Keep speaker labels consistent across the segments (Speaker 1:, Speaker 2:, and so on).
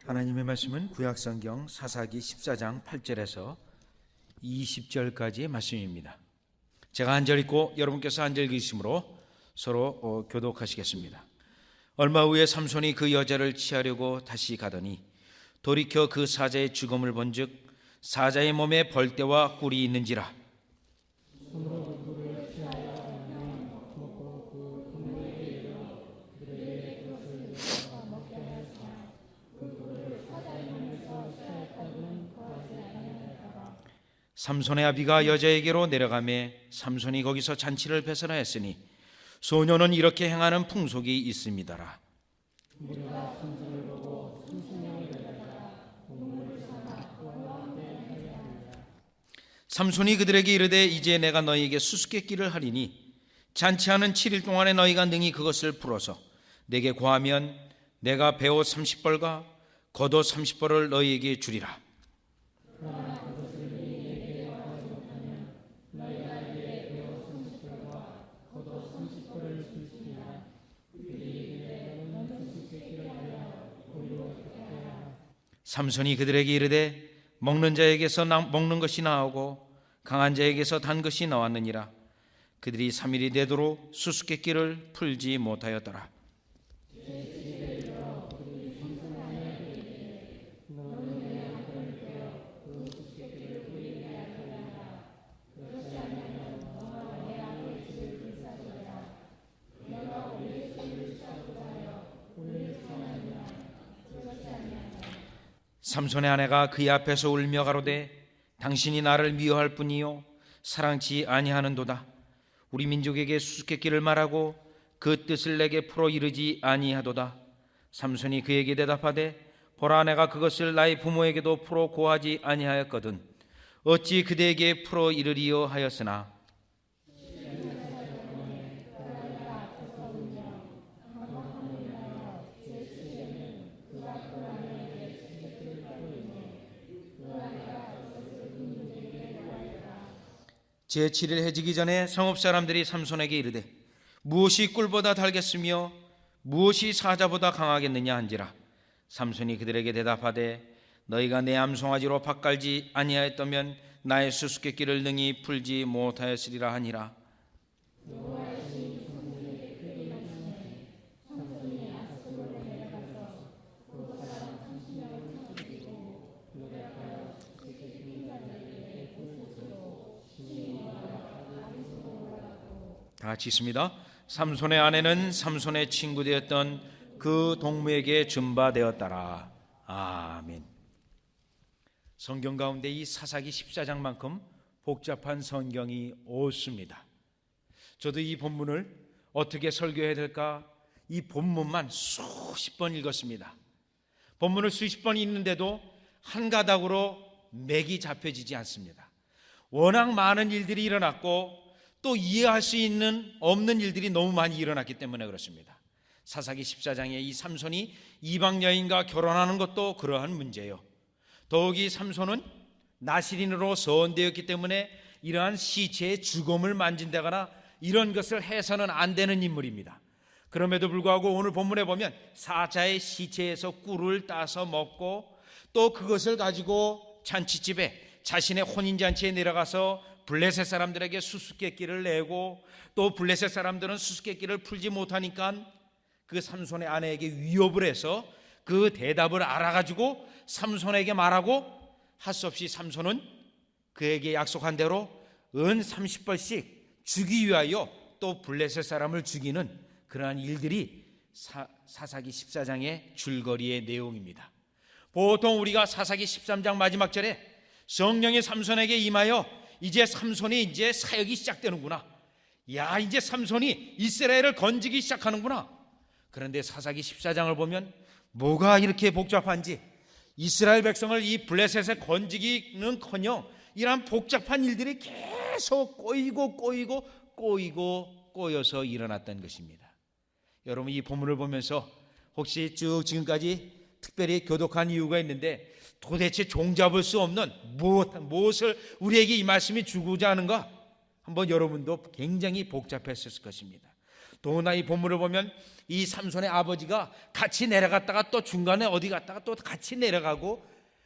Speaker 1: 하나님의 말씀은 구약성경 사사기 14장 8절에서 20절까지의 말씀입니다. 제가 한 절 읽고 여러분께서 한 절 읽으심으로 서로 교독하시겠습니다. 얼마 후에 삼손이 그 여자를 취하려고 다시 가더니 돌이켜 그 사자의 죽음을 본즉 사자의 몸에 벌떼와 꿀이 있는지라. 삼손의 아비가 여자에게로 내려가매 삼손이 거기서 잔치를 배설하였으니 소녀는 이렇게 행하는 풍속이 있음이더라. 삼손이 그들에게 이르되 이제 내가 너희에게 수수께끼를 하리니 잔치하는 7일 동안에 너희가 능히 그것을 풀어서 내게 고하면 내가 베옷 30벌과 겉옷 30벌을 너희에게 주리라. 삼손이 그들에게 이르되 먹는 자에게서 먹는 것이 나오고 강한 자에게서 단 것이 나왔느니라. 그들이 3일이 되도록 수수께끼를 풀지 못하였더라. 삼손의 아내가 그의 앞에서 울며 가로되 당신이 나를 미워할 뿐이요 사랑치 아니하는도다. 우리 민족에게 수수께끼를 말하고 그 뜻을 내게 풀어 이르지 아니하도다. 삼손이 그에게 대답하되 보라 내가 그것을 나의 부모에게도 풀어 고하지 아니하였거든 어찌 그대에게 풀어 이르리요 하였으나 제7일 해지기 전에 성읍 사람들이 삼손에게 이르되 무엇이 꿀보다 달겠으며 무엇이 사자보다 강하겠느냐 한지라. 삼손이 그들에게 대답하되 너희가 내 암송아지로 밭갈지 아니하였다면 나의 수수께끼를 능히 풀지 못하였으리라 하니라. 다 같이 있습니다. 삼손의 아내는 삼손의 친구 되었던 그 동무에게 준바되었더라. 아멘. 성경 가운데 이 사사기 14장만큼 복잡한 성경이 없습니다. 저도 이 본문을 어떻게 설교해야 될까 이 본문만 수십 번 읽었습니다. 본문을 수십 번 읽는데도 한 가닥으로 맥이 잡혀지지 않습니다. 워낙 많은 일들이 일어났고 또 이해할 수 없는 일들이 너무 많이 일어났기 때문에 그렇습니다. 사사기 14장에 이 삼손이 이방 여인과 결혼하는 것도 그러한 문제예요. 더욱이 삼손은 나실인으로 서원되었기 때문에 이러한 시체의 죽음을 만진다거나 이런 것을 해서는 안 되는 인물입니다. 그럼에도 불구하고 오늘 본문에 보면 사자의 시체에서 꿀을 따서 먹고 또 그것을 가지고 잔치집에 자신의 혼인잔치에 내려가서 블레셋 사람들에게 수수께끼를 내고 또 블레셋 사람들은 수수께끼를 풀지 못하니까 그 삼손의 아내에게 위협을 해서 그 대답을 알아가지고 삼손에게 말하고 할 수 없이 삼손은 그에게 약속한 대로 은 30벌씩 주기 위하여 또 블레셋 사람을 죽이는 그러한 일들이 사사기 14장의 줄거리의 내용입니다. 보통 우리가 사사기 13장 마지막 절에 성령이 삼손에게 임하여 이제 삼손이 이제 사역이 시작되는구나. 야, 이제 삼손이 이스라엘을 건지기 시작하는구나. 그런데 사사기 14장을 보면 뭐가 이렇게 복잡한지 이스라엘 백성을 이 블레셋에 건지기는커녕 이러한 복잡한 일들이 계속 꼬여서 일어났던 것입니다. 여러분 이 본문을 보면서 혹시 쭉 지금까지 특별히 교독한 이유가 있는데 도대체 종잡을 수 없는 무엇을 우리에게 이 말씀이 주고자 하는가? 한번 여러분도 굉장히 복잡했을 것입니다. 더구나 이 본문을 보면 이 삼손의 아버지가 같이 내려갔다가 또 중간에 어디 갔다가 또 같이 내려가고,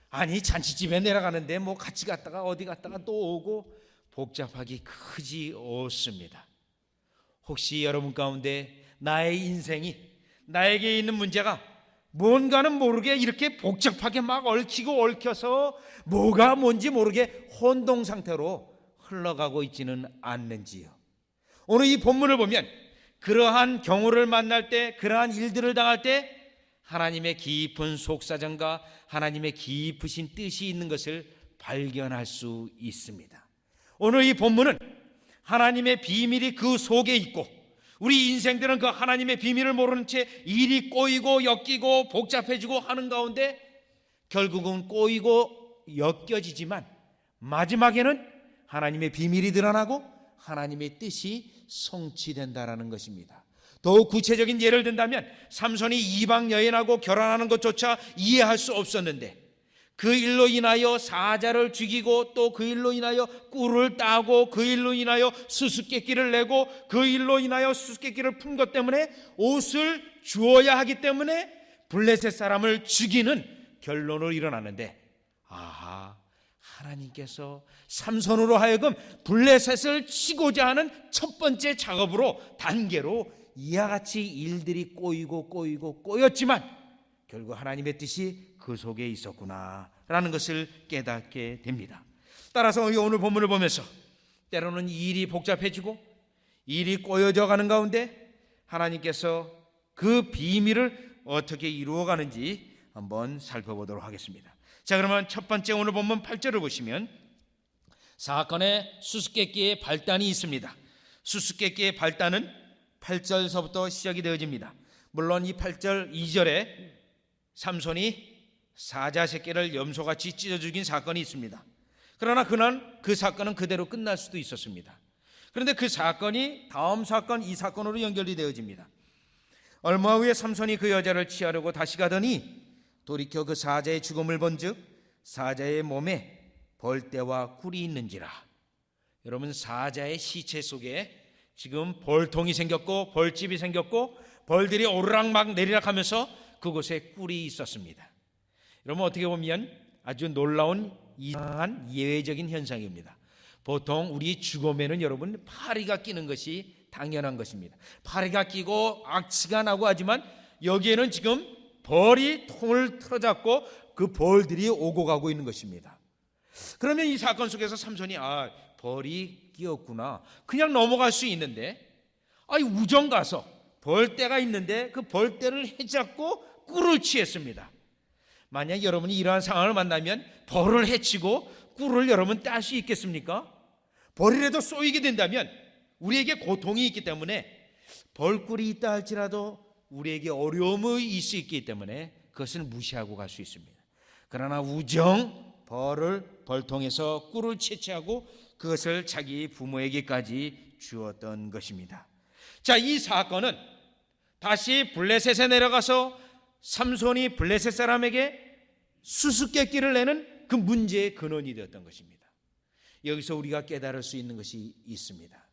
Speaker 1: 아니 잔치집에 내려가는데 뭐 같이 갔다가 어디 갔다가 또 오고, 복잡하기 그지 없습니다. 혹시 여러분 가운데 나의 인생이, 나에게 있는 문제가 뭔가는 모르게 이렇게 복잡하게 막 얽히고 얽혀서 뭐가 뭔지 모르게 혼동 상태로 흘러가고 있지는 않는지요? 오늘 이 본문을 보면 그러한 경우를 만날 때, 그러한 일들을 당할 때 하나님의 깊은 속사정과 하나님의 깊으신 뜻이 있는 것을 발견할 수 있습니다. 오늘 이 본문은 하나님의 비밀이 그 속에 있고, 우리 인생들은 그 하나님의 비밀을 모르는 채 일이 꼬이고 엮이고 복잡해지고 하는 가운데 결국은 꼬이고 엮여지지만 마지막에는 하나님의 비밀이 드러나고 하나님의 뜻이 성취된다라는 것입니다. 더욱 구체적인 예를 든다면 삼손이 이방 여인하고 결혼하는 것조차 이해할 수 없었는데 그 일로 인하여 사자를 죽이고, 또 그 일로 인하여 꿀을 따고, 그 일로 인하여 수수께끼를 내고, 그 일로 인하여 수수께끼를 푼 것 때문에 옷을 주어야 하기 때문에 블레셋 사람을 죽이는 결론으로 일어나는데, 아하, 하나님께서 삼손으로 하여금 블레셋을 치고자 하는 첫 번째 작업으로, 단계로 이와 같이 일들이 꼬였지만 결국 하나님의 뜻이 그 속에 있었구나라는 것을 깨닫게 됩니다. 따라서 오늘 본문을 보면서 때로는 일이 복잡해지고 일이 꼬여져 가는 가운데 하나님께서 그 비밀을 어떻게 이루어가는지 한번 살펴보도록 하겠습니다. 자, 그러면 첫 번째 오늘 본문 8절을 보시면 사건의 수수께끼의 발단이 있습니다. 수수께끼의 발단은 8절서부터 시작이 되어집니다. 물론 이 8절 2절에 삼손이 사자 새끼를 염소같이 찢어 죽인 사건이 있습니다. 그러나 그날 그 사건은 그대로 끝날 수도 있었습니다. 그런데 그 사건이 다음 사건, 이 사건으로 연결이 되어집니다. 얼마 후에 삼손이 그 여자를 취하려고 다시 가더니 돌이켜 그 사자의 죽음을 본즉 사자의 몸에 벌떼와 꿀이 있는지라. 여러분, 사자의 시체 속에 지금 벌통이 생겼고 벌집이 생겼고 벌들이 오르락막 내리락하면서 그곳에 꿀이 있었습니다. 여러분, 어떻게 보면 아주 놀라운 이상한 예외적인 현상입니다. 보통 우리 죽음에는 여러분 파리가 끼는 것이 당연한 것입니다. 파리가 끼고 악취가 나고 하지만 여기에는 지금 벌이 통을 틀어잡고 그 벌들이 오고 가고 있는 것입니다. 그러면 이 사건 속에서 삼손이 벌이 끼었구나, 그냥 넘어갈 수 있는데 우정 가서 벌떼가 있는데 그 벌떼를 해잡고 꿀을 취했습니다. 만약 여러분이 이러한 상황을 만나면 벌을 해치고 꿀을 여러분 딸 수 있겠습니까? 벌이라도 쏘이게 된다면 우리에게 고통이 있기 때문에 벌꿀이 있다 할지라도 우리에게 어려움이 있을 수 있기 때문에 그것을 무시하고 갈 수 있습니다. 그러나 우정, 벌통에서 꿀을 채취하고 그것을 자기 부모에게까지 주었던 것입니다. 자, 이 사건은 다시 블레셋에 내려가서 삼손이 블레셋 사람에게 수수께끼를 내는 그 문제의 근원이 되었던 것입니다. 여기서 우리가 깨달을 수 있는 것이 있습니다.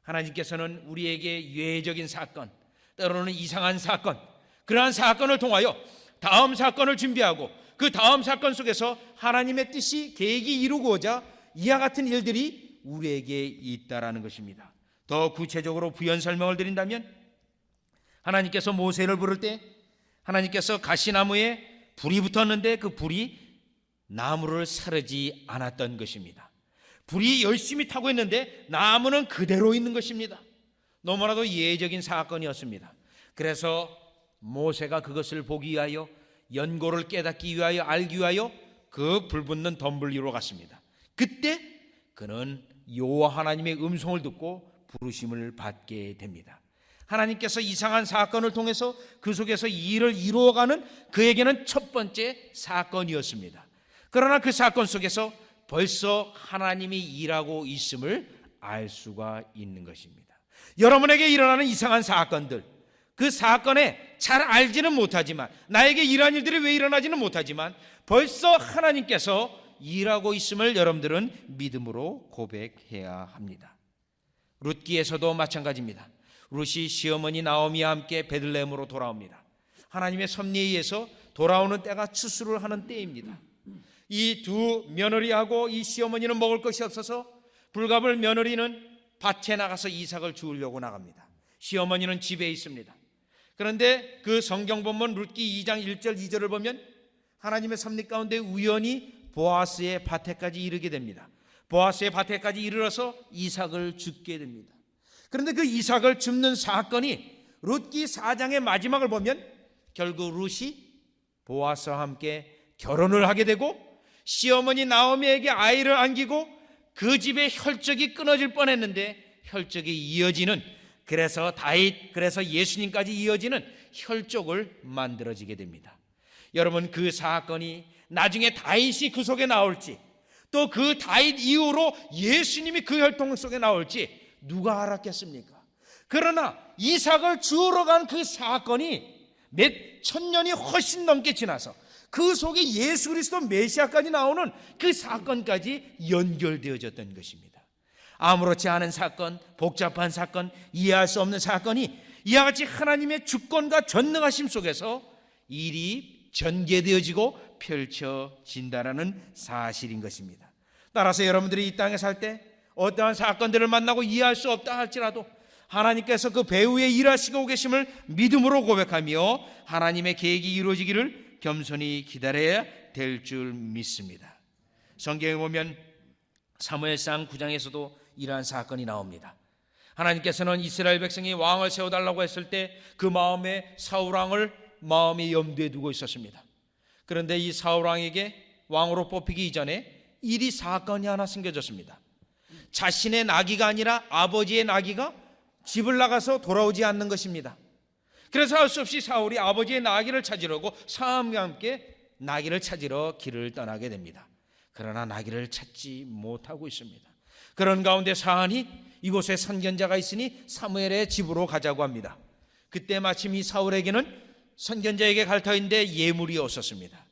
Speaker 1: 하나님께서는 우리에게 예외적인 사건, 때로는 이상한 사건, 그러한 사건을 통하여 다음 사건을 준비하고 그 다음 사건 속에서 하나님의 뜻이, 계획이 이루고자 이와 같은 일들이 우리에게 있다라는 것입니다. 더 구체적으로 부연 설명을 드린다면 하나님께서 모세를 부를 때 하나님께서 가시나무에 불이 붙었는데 그 불이 나무를 사르지 않았던 것입니다. 불이 열심히 타고 있는데 나무는 그대로 있는 것입니다. 너무나도 예외적인 사건이었습니다. 그래서 모세가 그것을 보기 위하여, 연고를 깨닫기 위하여, 알기 위하여 그 불붙는 덤불 위로 갔습니다. 그때 그는 여호와 하나님의 음성을 듣고 부르심을 받게 됩니다. 하나님께서 이상한 사건을 통해서 그 속에서 일을 이루어가는 그에게는 첫 번째 사건이었습니다. 그러나 그 사건 속에서 벌써 하나님이 일하고 있음을 알 수가 있는 것입니다. 여러분에게 일어나는 이상한 사건들, 그 사건에 잘 알지는 못하지만, 나에게 이러한 일들이 왜 일어나지는 못하지만 벌써 하나님께서 일하고 있음을 여러분들은 믿음으로 고백해야 합니다. 룻기에서도 마찬가지입니다. 룻이 시어머니 나오미와 함께 베들레헴으로 돌아옵니다. 하나님의 섭리에 의해서 돌아오는 때가 추수를 하는 때입니다. 이 두 며느리하고 이 시어머니는 먹을 것이 없어서 불갑을 며느리는 밭에 나가서 이삭을 주우려고 나갑니다. 시어머니는 집에 있습니다. 그런데 그 성경 본문 룻기 2장 1절 2절을 보면 하나님의 섭리 가운데 우연히 보아스의 밭에까지 이르게 됩니다. 보아스의 밭에까지 이르러서 이삭을 줍게 됩니다. 그런데 그 이삭을 줍는 사건이 룻기 4장의 마지막을 보면 결국 룻이 보아스와 함께 결혼을 하게 되고 시어머니 나오미에게 아이를 안기고 그 집의 혈족이 끊어질 뻔했는데 혈족이 이어지는, 그래서 예수님까지 이어지는 혈족을 만들어지게 됩니다. 여러분, 그 사건이 나중에 다윗이 그 속에 나올지 또 그 다윗 이후로 예수님이 그 혈통 속에 나올지 누가 알았겠습니까? 그러나 이삭을 주우러 간 그 사건이 몇 천년이 훨씬 넘게 지나서 그 속에 예수 그리스도 메시아까지 나오는 그 사건까지 연결되어졌던 것입니다. 아무렇지 않은 사건, 복잡한 사건, 이해할 수 없는 사건이 이와 같이 하나님의 주권과 전능하심 속에서 일이 전개되어지고 펼쳐진다는 사실인 것입니다. 따라서 여러분들이 이 땅에 살 때 어떠한 사건들을 만나고 이해할 수 없다 할지라도 하나님께서 그 배후에 일하시고 계심을 믿음으로 고백하며 하나님의 계획이 이루어지기를 겸손히 기다려야 될 줄 믿습니다. 성경에 보면 사무엘상 9장에서도 이러한 사건이 나옵니다. 하나님께서는 이스라엘 백성이 왕을 세워달라고 했을 때 그 마음에 사울왕을 마음에 염두에 두고 있었습니다. 그런데 이 사울왕에게 왕으로 뽑히기 이전에 사건이 하나 생겨졌습니다. 자신의 나귀가 아니라 아버지의 나귀가 집을 나가서 돌아오지 않는 것입니다. 그래서 할 수 없이 사울이 아버지의 나귀를 찾으려고 사람과 함께 나귀를 찾으러 길을 떠나게 됩니다. 그러나 나귀를 찾지 못하고 있습니다. 그런 가운데 사한이 이곳에 선견자가 있으니 사무엘의 집으로 가자고 합니다. 그때 마침 이 사울에게는 선견자에게 갈 터인데 예물이 없었습니다.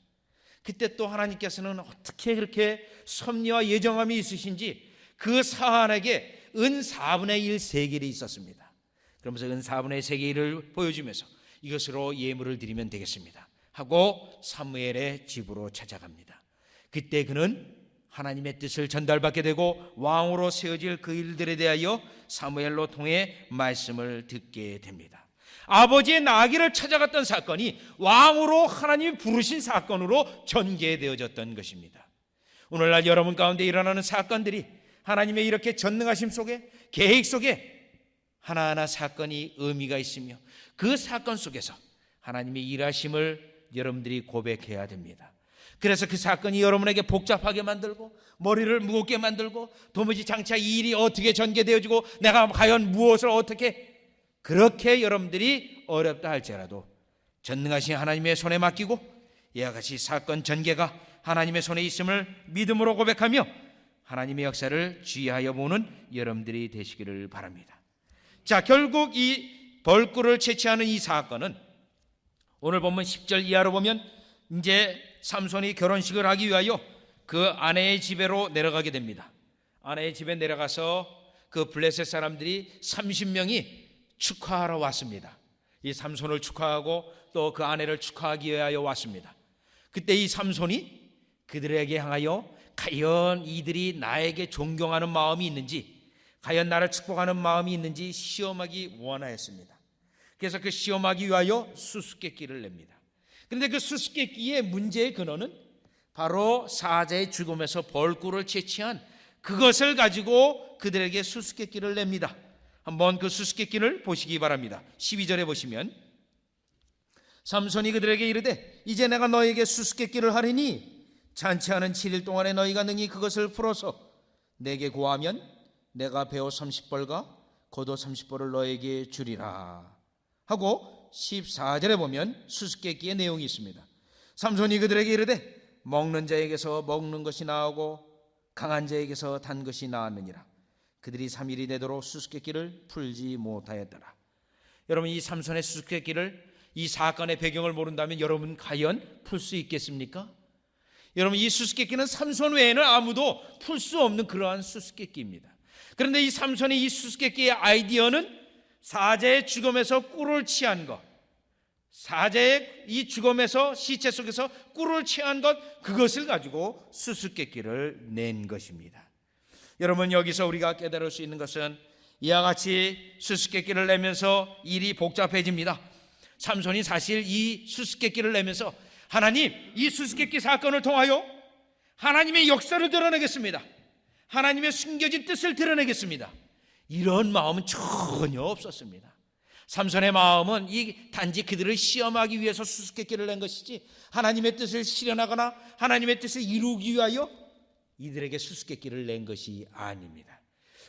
Speaker 1: 그때 또 하나님께서는 어떻게 그렇게 섭리와 예정함이 있으신지 그 사한에게 은 4분의 1 세겔이 있었습니다. 그러면서 은 4분의 3개를 보여주면서 이것으로 예물을 드리면 되겠습니다 하고 사무엘의 집으로 찾아갑니다. 그때 그는 하나님의 뜻을 전달받게 되고 왕으로 세워질 그 일들에 대하여 사무엘로 통해 말씀을 듣게 됩니다. 아버지의 나귀를 찾아갔던 사건이 왕으로 하나님이 부르신 사건으로 전개되어졌던 것입니다. 오늘날 여러분 가운데 일어나는 사건들이 하나님의 이렇게 전능하심 속에, 계획 속에 하나하나 사건이 의미가 있으며 그 사건 속에서 하나님의 일하심을 여러분들이 고백해야 됩니다. 그래서 그 사건이 여러분에게 복잡하게 만들고 머리를 무겁게 만들고 도무지 장차 이 일이 어떻게 전개되어지고 내가 과연 무엇을 어떻게, 그렇게 여러분들이 어렵다 할지라도 전능하신 하나님의 손에 맡기고 이와 같이 사건 전개가 하나님의 손에 있음을 믿음으로 고백하며 하나님의 역사를 주의하여 보는 여러분들이 되시기를 바랍니다. 자, 결국 이 벌꿀을 채취하는 이 사건은 오늘 본문 10절 이하로 보면 이제 삼손이 결혼식을 하기 위하여 그 아내의 집에로 내려가게 됩니다. 아내의 집에 내려가서 그 블레셋 사람들이 30명이 축하하러 왔습니다. 이 삼손을 축하하고 또 그 아내를 축하하기 위하여 왔습니다. 그때 이 삼손이 그들에게 향하여 과연 이들이 나에게 존경하는 마음이 있는지, 과연 나를 축복하는 마음이 있는지 시험하기 원하였습니다. 그래서 그 시험하기 위하여 수수께끼를 냅니다. 그런데 그 수수께끼의 문제의 근원은 바로 사자의 죽음에서 벌꿀을 채취한 그것을 가지고 그들에게 수수께끼를 냅니다. 한번 그 수수께끼를 보시기 바랍니다. 12절에 보시면 삼손이 그들에게 이르되 이제 내가 너에게 수수께끼를 하리니 잔치하는 7일 동안에 너희가 능히 그것을 풀어서 내게 고하면 내가 배옷 30벌과 겉옷 30벌을 너에게 주리라 하고 14절에 보면 수수께끼의 내용이 있습니다. 삼손이 그들에게 이르되 먹는 자에게서 먹는 것이 나오고 강한 자에게서 단 것이 나왔느니라. 그들이 3일이 되도록 수수께끼를 풀지 못하였더라. 여러분, 이 삼손의 수수께끼를, 이 사건의 배경을 모른다면 여러분 과연 풀 수 있겠습니까? 여러분, 이 수수께끼는 삼손 외에는 아무도 풀 수 없는 그러한 수수께끼입니다. 그런데 이 삼손의 이 수수께끼의 아이디어는 사자의 죽음에서 꿀을 취한 것, 사자의 이 죽음에서 시체 속에서 꿀을 취한 것, 그것을 가지고 수수께끼를 낸 것입니다. 여러분, 여기서 우리가 깨달을 수 있는 것은 이와 같이 수수께끼를 내면서 일이 복잡해집니다. 삼손이 사실 이 수수께끼를 내면서 하나님, 이 수수께끼 사건을 통하여 하나님의 역사를 드러내겠습니다. 하나님의 숨겨진 뜻을 드러내겠습니다. 이런 마음은 전혀 없었습니다. 삼손의 마음은 단지 그들을 시험하기 위해서 수수께끼를 낸 것이지 하나님의 뜻을 실현하거나 하나님의 뜻을 이루기 위하여 이들에게 수수께끼를 낸 것이 아닙니다.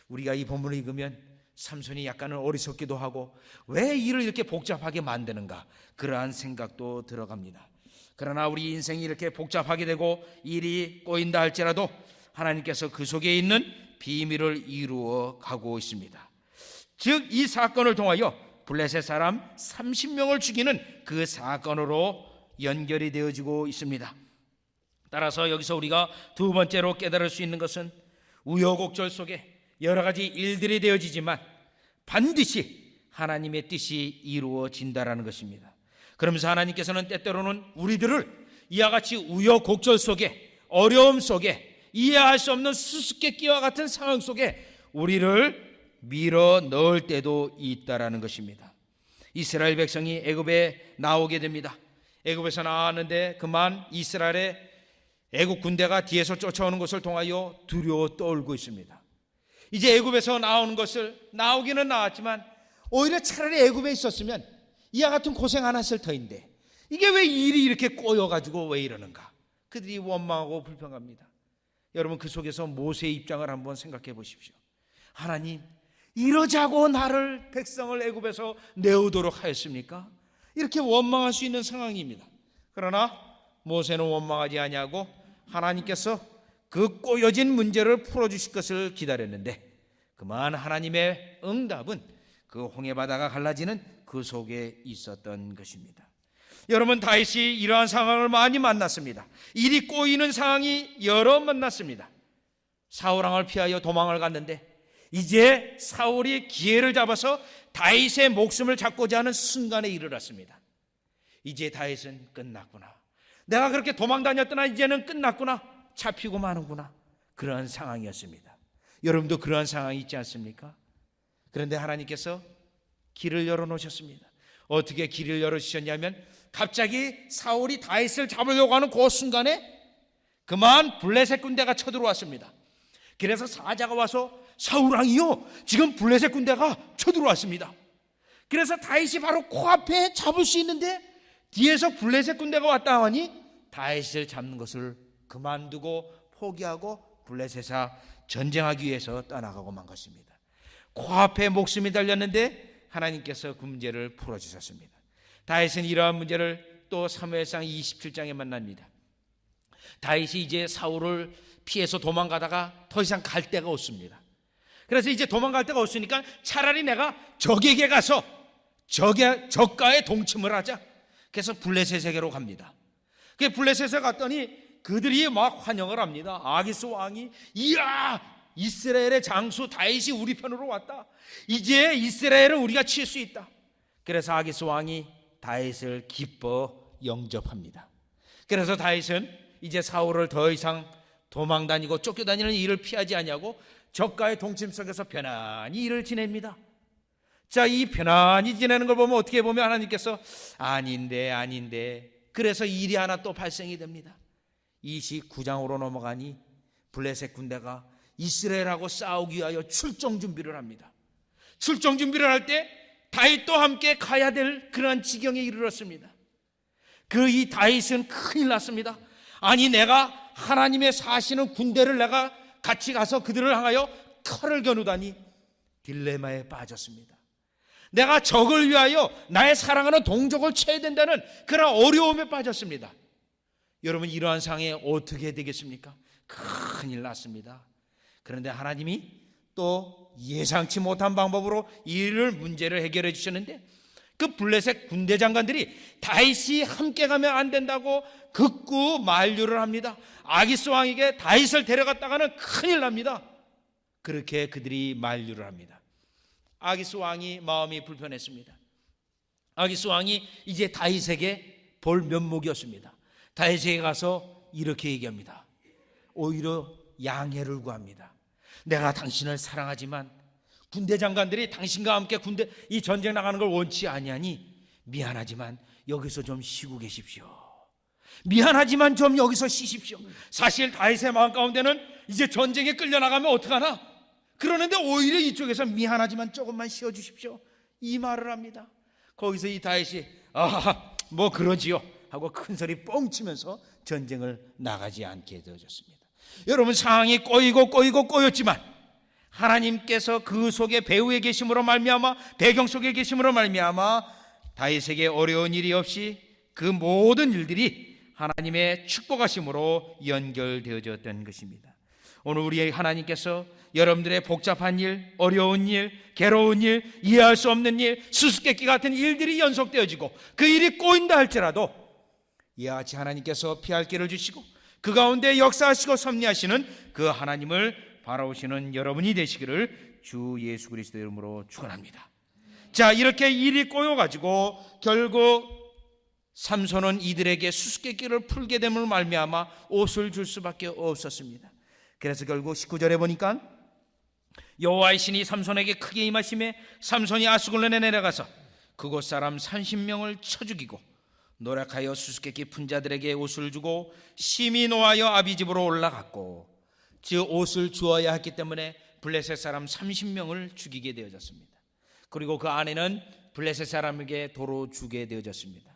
Speaker 1: 우리가 이 본문을 읽으면 삼손이 약간은 어리석기도 하고 왜 일을 이렇게 복잡하게 만드는가, 그러한 생각도 들어갑니다. 그러나 우리 인생이 이렇게 복잡하게 되고 일이 꼬인다 할지라도 하나님께서 그 속에 있는 비밀을 이루어 가고 있습니다. 즉, 이 사건을 통하여 블레셋 사람 30명을 죽이는 그 사건으로 연결이 되어지고 있습니다. 따라서 여기서 우리가 두 번째로 깨달을 수 있는 것은 우여곡절 속에 여러 가지 일들이 되어지지만 반드시 하나님의 뜻이 이루어진다라는 것입니다. 그러면서 하나님께서는 때때로는 우리들을 이와 같이 우여곡절 속에, 어려움 속에, 이해할 수 없는 수수께끼와 같은 상황 속에 우리를 밀어 넣을 때도 있다라는 것입니다. 이스라엘 백성이 애굽에 나오게 됩니다. 애굽에서 나왔는데 그만 이스라엘의 애굽 군대가 뒤에서 쫓아오는 것을 통하여 두려워 떨고 있습니다. 이제 애굽에서 나오기는 나왔지만 오히려 차라리 애굽에 있었으면 이와 같은 고생 안 했을 터인데 이게 왜 일이 이렇게 꼬여가지고 왜 이러는가, 그들이 원망하고 불평합니다. 여러분, 그 속에서 모세의 입장을 한번 생각해 보십시오. 하나님, 이러자고 나를, 백성을 애굽에서 내오도록 하였습니까? 이렇게 원망할 수 있는 상황입니다. 그러나 모세는 원망하지 아니하고 하나님께서 그 꼬여진 문제를 풀어주실 것을 기다렸는데 그만 하나님의 응답은 그 홍해바다가 갈라지는 그 속에 있었던 것입니다. 여러분, 다윗이 이러한 상황을 많이 만났습니다. 일이 꼬이는 상황이 여러 만났습니다. 사울왕을 피하여 도망을 갔는데 이제 사울이 기회를 잡아서 다윗의 목숨을 잡고자 하는 순간에 이르렀습니다. 이제 다윗은 끝났구나, 내가 그렇게 도망 다녔더나 이제는 끝났구나, 잡히고 마는구나, 그러한 상황이었습니다. 여러분도 그러한 상황이 있지 않습니까? 그런데 하나님께서 길을 열어놓으셨습니다. 어떻게 길을 열어주셨냐면 갑자기 사울이 다윗을 잡으려고 하는 그 순간에 그만 블레셋 군대가 쳐들어왔습니다. 그래서 사자가 와서 사울왕이요, 지금 블레셋 군대가 쳐들어왔습니다. 그래서 다윗이 바로 코앞에 잡을 수 있는데 뒤에서 블레셋 군대가 왔다 하니 다윗을 잡는 것을 그만두고 포기하고 블레셋과 전쟁하기 위해서 떠나가고 만 것입니다. 코앞에 목숨이 달렸는데 하나님께서 그 문제를 풀어주셨습니다. 다윗은 이러한 문제를 또 사무엘상 27장에 만납니다. 다윗이 이제 사울을 피해서 도망가다가 더 이상 갈 데가 없습니다. 그래서 이제 도망갈 데가 없으니까 차라리 내가 적에게 가서 적과의 동침을 하자. 그래서 블레셋에게로 갑니다. 그 블레셋에 갔더니 그들이 막 환영을 합니다. 아기스 왕이, 이야, 이스라엘의 장수 다윗이 우리 편으로 왔다, 이제 이스라엘을 우리가 칠 수 있다. 그래서 아기스 왕이 다윗을 기뻐 영접합니다. 그래서 다윗은 이제 사울을 더 이상 도망 다니고 쫓겨다니는 일을 피하지 아니하고 적과의 동침 속에서 편안히 일을 지냅니다. 자, 이 편안히 지내는 걸 보면 어떻게 보면 하나님께서 아닌데 그래서 일이 하나 또 발생이 됩니다. 29장으로 넘어가니 블레셋 군대가 이스라엘하고 싸우기 위하여 출정 준비를 합니다. 출정 준비를 할 때 다윗도 함께 가야 될 그러한 지경에 이르렀습니다. 이 다윗은 큰일 났습니다. 아니, 내가 하나님의 사시는 군대를 내가 같이 가서 그들을 향하여 칼을 겨누다니 딜레마에 빠졌습니다. 내가 적을 위하여 나의 사랑하는 동족을 쳐야 된다는 그런 어려움에 빠졌습니다. 여러분, 이러한 상황에 어떻게 되겠습니까? 큰일 났습니다. 그런데 하나님이 또 예상치 못한 방법으로 문제를 해결해 주셨는데 그 블레셋 군대 장관들이 다윗이 함께 가면 안 된다고 극구 만류를 합니다. 아기스 왕에게 다윗을 데려갔다가는 큰일 납니다. 그렇게 그들이 만류를 합니다. 아기스 왕이 마음이 불편했습니다. 아기스 왕이 이제 다윗에게 볼 면목이었습니다. 다윗에게 가서 이렇게 얘기합니다. 오히려 양해를 구합니다. 내가 당신을 사랑하지만 군대 장관들이 당신과 함께 이 전쟁 나가는 걸 원치 아니하니 미안하지만 여기서 좀 쉬고 계십시오. 미안하지만 좀 여기서 쉬십시오. 사실 다윗의 마음 가운데는 이제 전쟁에 끌려나가면 어떡하나? 그러는데 오히려 이쪽에서 미안하지만 조금만 쉬어주십시오, 이 말을 합니다. 거기서 이 다윗이 뭐 그러지요 하고 큰 소리 뻥 치면서 전쟁을 나가지 않게 되어졌습니다. 여러분, 상황이 꼬였지만 하나님께서 그 속에 배후에 계심으로 말미암아, 배경 속에 계심으로 말미암아 다윗에게 어려운 일이 없이 그 모든 일들이 하나님의 축복하심으로 연결되어졌던 것입니다. 오늘 우리 하나님께서 여러분들의 복잡한 일, 어려운 일, 괴로운 일, 이해할 수 없는 일, 수수께끼 같은 일들이 연속되어지고 그 일이 꼬인다 할지라도 이와 같이 하나님께서 피할 길을 주시고 그 가운데 역사하시고 섭리하시는 그 하나님을 바라보시는 여러분이 되시기를 주 예수 그리스도 이름으로 축원합니다. 자, 이렇게 일이 꼬여가지고 결국 삼손은 이들에게 수수께끼를 풀게 됨을 말미암아 옷을 줄 수밖에 없었습니다. 그래서 결국 19절에 보니까 여호와의 신이 삼손에게 크게 임하심에 삼손이 아수글론에 내려가서 그곳 사람 30명을 쳐 죽이고 노력하여 수수께끼 푼 자들에게 옷을 주고 심히 노하여 아비 집으로 올라갔고, 즉 옷을 주어야 했기 때문에 블레셋 사람 30명을 죽이게 되어졌습니다. 그리고 그 아내는 블레셋 사람에게 도로 주게 되어졌습니다.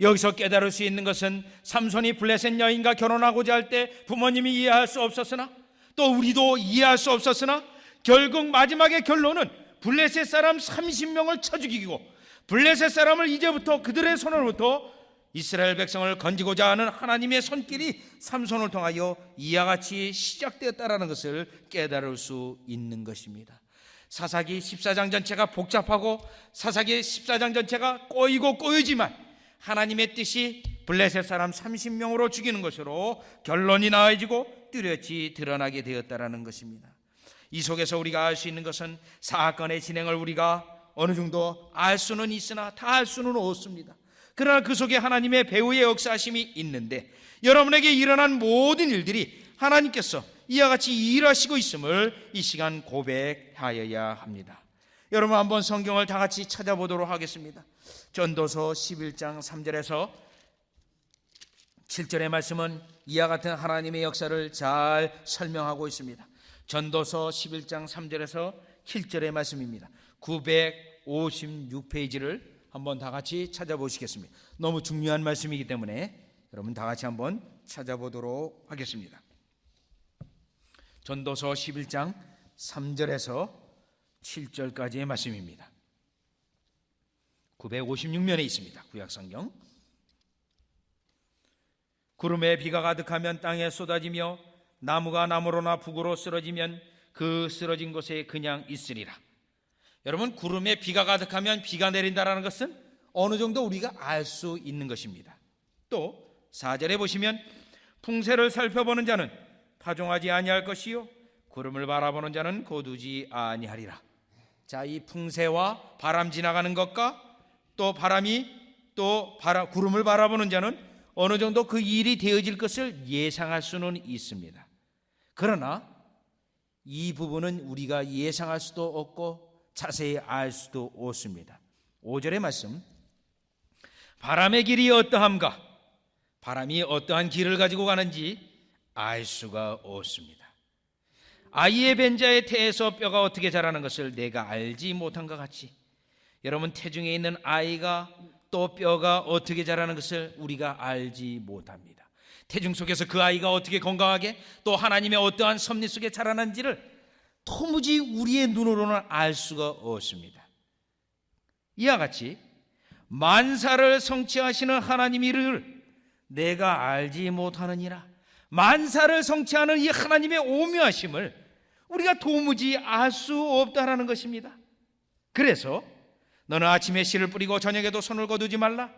Speaker 1: 여기서 깨달을 수 있는 것은 삼손이 블레셋 여인과 결혼하고자 할 때 부모님이 이해할 수 없었으나 또 우리도 이해할 수 없었으나 결국 마지막의 결론은 블레셋 사람 30명을 쳐 죽이고 블레셋 사람을 이제부터 그들의 손으로부터 이스라엘 백성을 건지고자 하는 하나님의 손길이 삼손을 통하여 이와 같이 시작되었다라는 것을 깨달을 수 있는 것입니다. 사사기 14장 전체가 복잡하고 사사기 14장 전체가 꼬이지만 하나님의 뜻이 블레셋 사람 30명으로 죽이는 것으로 결론이 나아지고 뚜렷이 드러나게 되었다라는 것입니다. 이 속에서 우리가 알 수 있는 것은 사건의 진행을 우리가 어느 정도 알 수는 있으나 다 알 수는 없습니다. 그러나 그 속에 하나님의 배후의 역사하심이 있는데 여러분에게 일어난 모든 일들이 하나님께서 이와 같이 일하시고 있음을 이 시간 고백하여야 합니다. 여러분, 한번 성경을 다 같이 찾아보도록 하겠습니다. 전도서 11장 3절에서 7절의 말씀은 이와 같은 하나님의 역사를 잘 설명하고 있습니다. 전도서 11장 3절에서 7절의 말씀입니다. 956페이지를 한번 다 같이 찾아보시겠습니다. 너무 중요한 말씀이기 때문에 여러분 다 같이 한번 찾아보도록 하겠습니다. 전도서 11장 3절에서 7절까지의 말씀입니다. 956면에 있습니다. 구약성경. 구름에 비가 가득하면 땅에 쏟아지며 나무가 나무로나 북으로 쓰러지면 그 쓰러진 곳에 그냥 있으리라. 여러분, 구름에 비가 가득하면 비가 내린다라는 것은 어느 정도 우리가 알 수 있는 것입니다. 또 4절에 보시면 풍세를 살펴보는 자는 파종하지 아니할 것이요 구름을 바라보는 자는 거두지 아니하리라. 자, 이 풍세와 바람 지나가는 것과 또 구름을 바라보는 자는 어느 정도 그 일이 되어질 것을 예상할 수는 있습니다. 그러나 이 부분은 우리가 예상할 수도 없고 자세히 알 수도 없습니다. 5절의 말씀, 바람의 길이 어떠함과 바람이 어떠한 길을 가지고 가는지 알 수가 없습니다. 아이의 벤자의 태에서 뼈가 어떻게 자라는 것을 내가 알지 못한 것 같이 여러분, 태중에 있는 아이가 또 뼈가 어떻게 자라는 것을 우리가 알지 못합니다. 태중 속에서 그 아이가 어떻게 건강하게 또 하나님의 어떠한 섭리 속에 자라는지를 도무지 우리의 눈으로는 알 수가 없습니다. 이와 같이 만사를 성취하시는 하나님의 일을 내가 알지 못하느니라. 만사를 성취하는 이 하나님의 오묘하심을 우리가 도무지 알 수 없다라는 것입니다. 그래서 너는 아침에 씨를 뿌리고 저녁에도 손을 거두지 말라.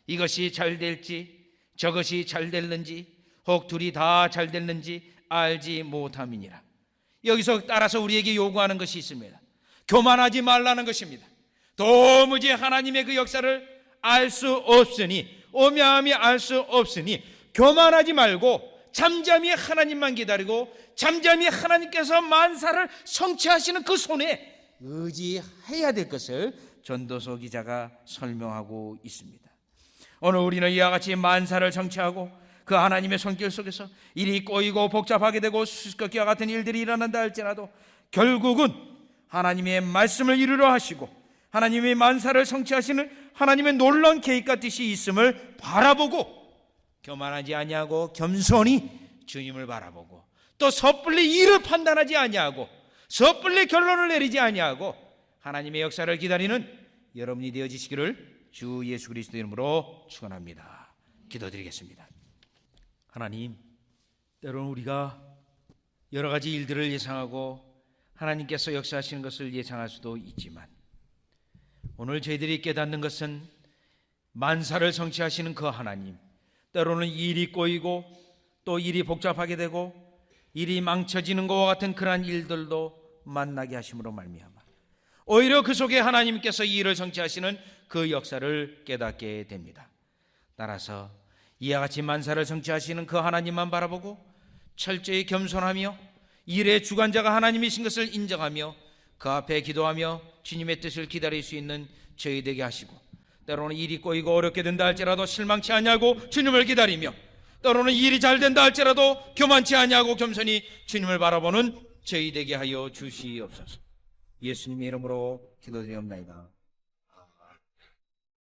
Speaker 1: 이것이 잘 될지 저것이 잘 될는지 혹 둘이 다 잘 될는지 알지 못함이니라. 여기서 따라서 우리에게 요구하는 것이 있습니다. 교만하지 말라는 것입니다. 도무지 하나님의 그 역사를 알 수 없으니, 오묘함이 알 수 없으니 교만하지 말고 잠잠히 하나님만 기다리고 잠잠히 하나님께서 만사를 성취하시는 그 손에 의지해야 될 것을 전도서 기자가 설명하고 있습니다. 오늘 우리는 이와 같이 만사를 성취하고 그 하나님의 손길 속에서 일이 꼬이고 복잡하게 되고 수수께끼와 같은 일들이 일어난다 할지라도 결국은 하나님의 말씀을 이루려 하시고 하나님의 만사를 성취하시는 하나님의 놀라운 계획과 뜻이 있음을 바라보고 교만하지 아니하고 겸손히 주님을 바라보고 또 섣불리 일을 판단하지 아니하고 섣불리 결론을 내리지 아니하고 하나님의 역사를 기다리는 여러분이 되어지시기를 주 예수 그리스도 이름으로 축원합니다. 기도드리겠습니다. 하나님, 때로는 우리가 여러 가지 일들을 예상하고 하나님께서 역사하시는 것을 예상할 수도 있지만 오늘 저희들이 깨닫는 것은 만사를 성취하시는 그 하나님, 때로는 일이 꼬이고 또 일이 복잡하게 되고 일이 망쳐지는 것과 같은 그러한 일들도 만나게 하심으로 말미암아 오히려 그 속에 하나님께서 이 일을 성취하시는 그 역사를 깨닫게 됩니다. 따라서 이와 같이 만사를 성취하시는 그 하나님만 바라보고 철저히 겸손하며 일의 주관자가 하나님이신 것을 인정하며 그 앞에 기도하며 주님의 뜻을 기다릴 수 있는 저희 되게 하시고 때로는 일이 꼬이고 어렵게 된다 할지라도 실망치 아니하고 주님을 기다리며 때로는 일이 잘 된다 할지라도 교만치 아니하고 겸손히 주님을 바라보는 저희 되게 하여 주시옵소서. 예수님의 이름으로 기도드리옵나이다.